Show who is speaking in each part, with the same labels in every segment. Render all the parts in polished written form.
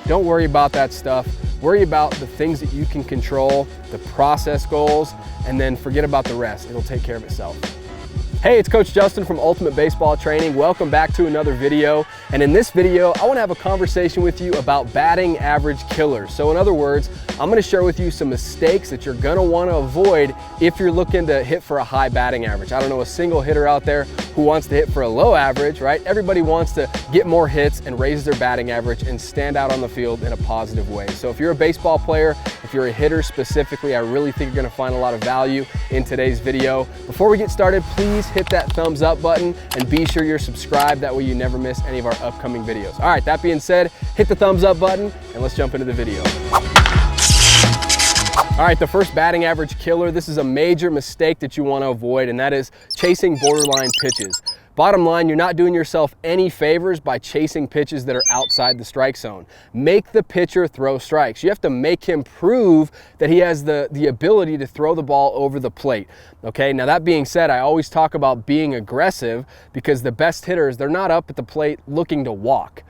Speaker 1: Don't worry about that stuff. Worry about the things that you can control, the process goals, and then forget about the rest. It'll take care of itself. Hey, it's Coach Justin from Ultimate Baseball Training. Welcome back to another video. And in this video, I want to have a conversation with you about batting average killers. So in other words, I'm going to share with you some mistakes that you're going to want to avoid if you're looking to hit for a high batting average. I don't know a single hitter out there who wants to hit for a low average, right? Everybody wants to get more hits and raise their batting average and stand out on the field in a positive way. So if you're a baseball player, if you're a hitter specifically, I really think you're going to find a lot of value in today's video. Before we get started, please hit that thumbs up button and be sure you're subscribed. That way you never miss any of our upcoming videos. All right, that being said, hit the thumbs up button and let's jump into the video. All right, the first batting average killer, this is a major mistake that you want to avoid, and that is chasing borderline pitches. Bottom line, you're not doing yourself any favors by chasing pitches that are outside the strike zone. Make the pitcher throw strikes. You have to make him prove that he has the ability to throw the ball over the plate. Okay, now that being said, I always talk about being aggressive because the best hitters, they're not up at the plate looking to walk.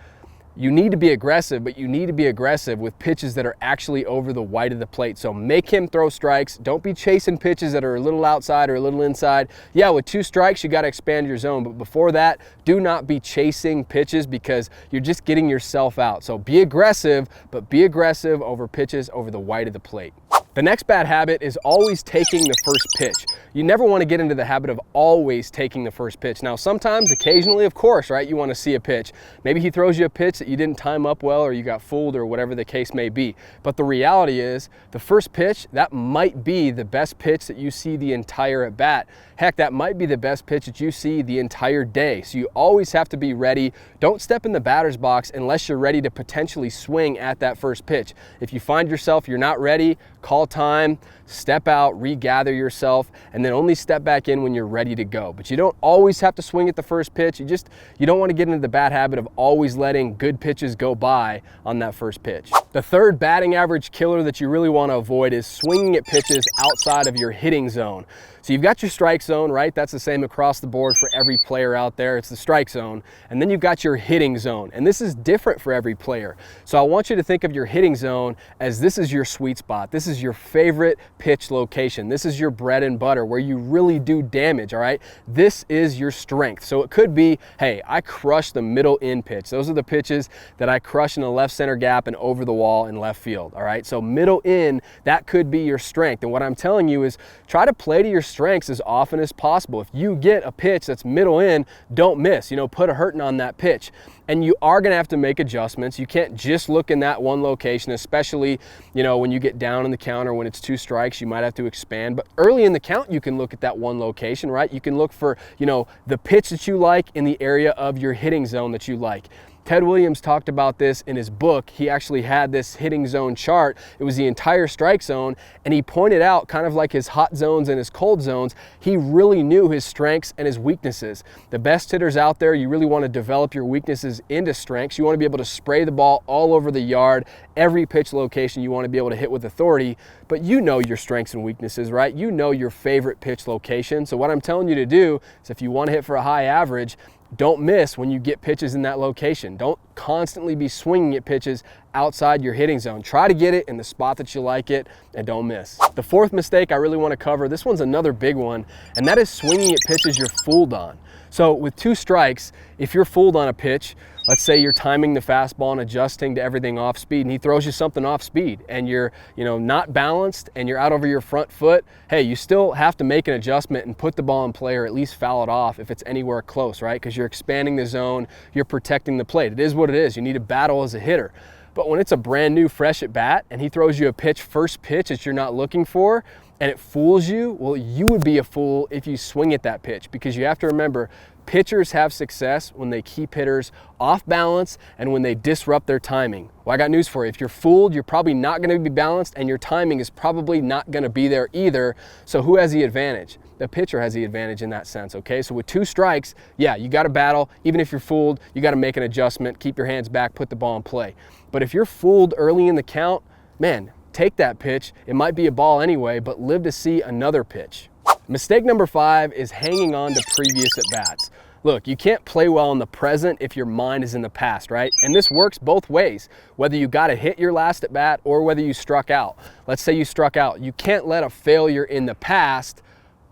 Speaker 1: You need to be aggressive, but you need to be aggressive with pitches that are actually over the white of the plate. So make him throw strikes. Don't be chasing pitches that are a little outside or a little inside. Yeah, with 2 strikes, you got to expand your zone. But before that, do not be chasing pitches because you're just getting yourself out. So be aggressive, but be aggressive over pitches over the white of the plate. The next bad habit is always taking the first pitch. You never want to get into the habit of always taking the first pitch. Now, sometimes, occasionally, of course, right, you want to see a pitch. Maybe he throws you a pitch that you didn't time up well or you got fooled or whatever the case may be. But the reality is the first pitch, that might be the best pitch that you see the entire at bat. Heck, that might be the best pitch that you see the entire day. So you always have to be ready. Don't step in the batter's box unless you're ready to potentially swing at that first pitch. If you find yourself you're not ready, call time, step out, regather yourself, and then only step back in when you're ready to go. But you don't always have to swing at the first pitch. You don't want to get into the bad habit of always letting good pitches go by on that first pitch. The third batting average killer that you really want to avoid is swinging at pitches outside of your hitting zone. So you've got your strike zone, right? That's the same across the board for every player out there. It's the strike zone. And then you've got your hitting zone. And this is different for every player. So I want you to think of your hitting zone as this is your sweet spot. This is your favorite pitch location. This is your bread and butter where you really do damage, all right? This is your strength. So it could be, hey, I crush the middle in pitch. Those are the pitches that I crush in the left center gap and over the wall in left field, all right? So middle in, that could be your strength. And what I'm telling you is try to play to your strengths as often as possible. If you get a pitch that's middle in, don't miss. Put a hurting on that pitch. And you are going to have to make adjustments. You can't just look in that one location, especially, when you get down in the count or when it's 2 strikes, you might have to expand. But early in the count, you can look at that one location, right? You can look for, the pitch that you like in the area of your hitting zone that you like. Ted Williams talked about this in his book. He actually had this hitting zone chart. It was the entire strike zone, and he pointed out kind of like his hot zones and his cold zones. He really knew his strengths and his weaknesses. The best hitters out there, you really want to develop your weaknesses into strengths. You want to be able to spray the ball all over the yard. Every pitch location you want to be able to hit with authority, but you know your strengths and weaknesses, right? You know your favorite pitch location. So what I'm telling you to do is if you want to hit for a high average, don't miss when you get pitches in that location. Don't constantly be swinging at pitches outside your hitting zone. Try to get it in the spot that you like it and don't miss. The fourth mistake I really want to cover, this one's another big one, and that is swinging at pitches you're fooled on. So with 2 strikes, if you're fooled on a pitch, let's say you're timing the fastball and adjusting to everything off speed and he throws you something off speed and you're not balanced and you're out over your front foot, hey, you still have to make an adjustment and put the ball in play or at least foul it off if it's anywhere close, right? Because you're expanding the zone, you're protecting the plate. It is what it is. You need to battle as a hitter. But when it's a brand new fresh at bat and he throws you a pitch, first pitch that you're not looking for, and it fools you, well, you would be a fool if you swing at that pitch because you have to remember pitchers have success when they keep hitters off balance and when they disrupt their timing. Well, I got news for you. If you're fooled, you're probably not going to be balanced and your timing is probably not going to be there either. So who has the advantage? The pitcher has the advantage in that sense, okay? So with 2 strikes, yeah, you got to battle. Even if you're fooled, you got to make an adjustment, keep your hands back, put the ball in play. But if you're fooled early in the count, man, take that pitch. It might be a ball anyway, but live to see another pitch. Mistake number 5 is hanging on to previous at-bats. Look, you can't play well in the present if your mind is in the past, right? And this works both ways, whether you got to hit your last at bat or whether you struck out. Let's say you struck out. You can't let a failure in the past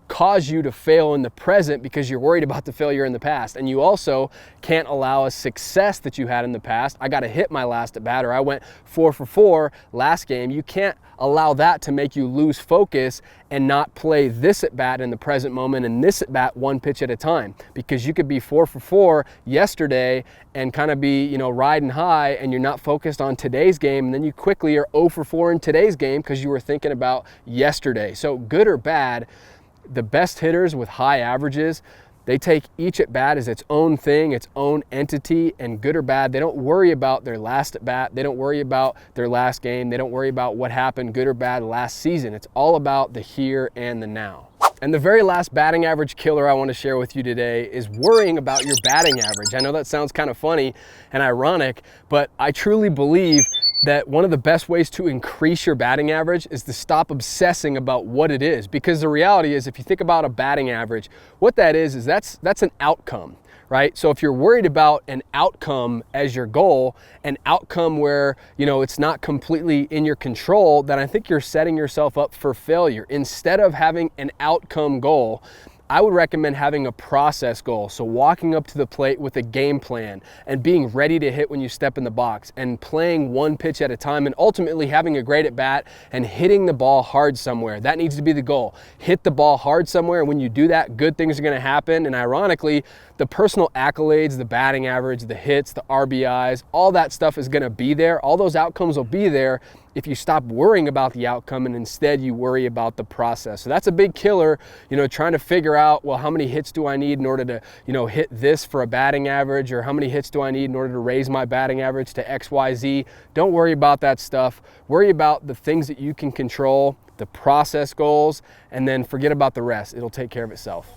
Speaker 1: cause you to fail in the present because you're worried about the failure in the past. And you also can't allow a success that you had in the past. I got to hit my last at bat, or I went 4 for 4 last game. You can't allow that to make you lose focus and not play this at bat in the present moment and this at bat one pitch at a time, because you could be 4 for 4 yesterday and kind of be, you know, riding high, and you're not focused on today's game, and then you quickly are 0 for 4 in today's game because you were thinking about yesterday. So good or bad, the best hitters with high averages, they take each at bat as its own thing, its own entity, and good or bad, they don't worry about their last at bat. They don't worry about their last game. They don't worry about what happened, good or bad, last season. It's all about the here and the now. And the very last batting average killer I want to share with you today is worrying about your batting average. I know that sounds kind of funny and ironic, but I truly believe that one of the best ways to increase your batting average is to stop obsessing about what it is. Because the reality is, if you think about a batting average, what that is that's an outcome, right? So if you're worried about an outcome as your goal, an outcome where, you know, it's not completely in your control, then I think you're setting yourself up for failure. Instead of having an outcome goal, I would recommend having a process goal. So walking up to the plate with a game plan and being ready to hit when you step in the box and playing one pitch at a time, and ultimately having a great at bat and hitting the ball hard somewhere. That needs to be the goal. Hit the ball hard somewhere, and when you do that, good things are going to happen. And ironically, the personal accolades, the batting average, the hits, the RBIs, all that stuff is going to be there. All those outcomes will be there if you stop worrying about the outcome and instead you worry about the process. So that's a big killer, you know, trying to figure out, well, how many hits do I need in order to, you know, hit this for a batting average, or how many hits do I need in order to raise my batting average to XYZ. Don't worry about that stuff. Worry about the things that you can control, the process goals, and then forget about the rest. It'll take care of itself.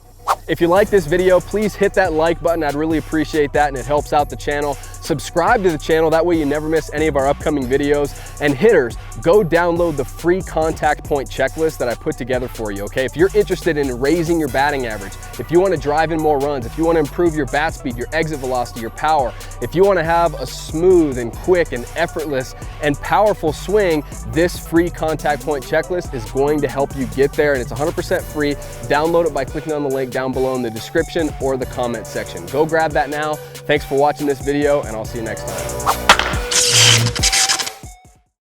Speaker 1: If you like this video, please hit that like button. I'd really appreciate that, and it helps out the channel. Subscribe to the channel, that way you never miss any of our upcoming videos. And hitters, go download the free contact point checklist that I put together for you, okay? If you're interested in raising your batting average, if you want to drive in more runs, if you want to improve your bat speed, your exit velocity, your power, if you want to have a smooth and quick and effortless and powerful swing, this free contact point checklist is going to help you get there, and it's 100% free. Download it by clicking on the link down below in the description or the comment section. Go grab that now. Thanks for watching this video, and I'll see you next time.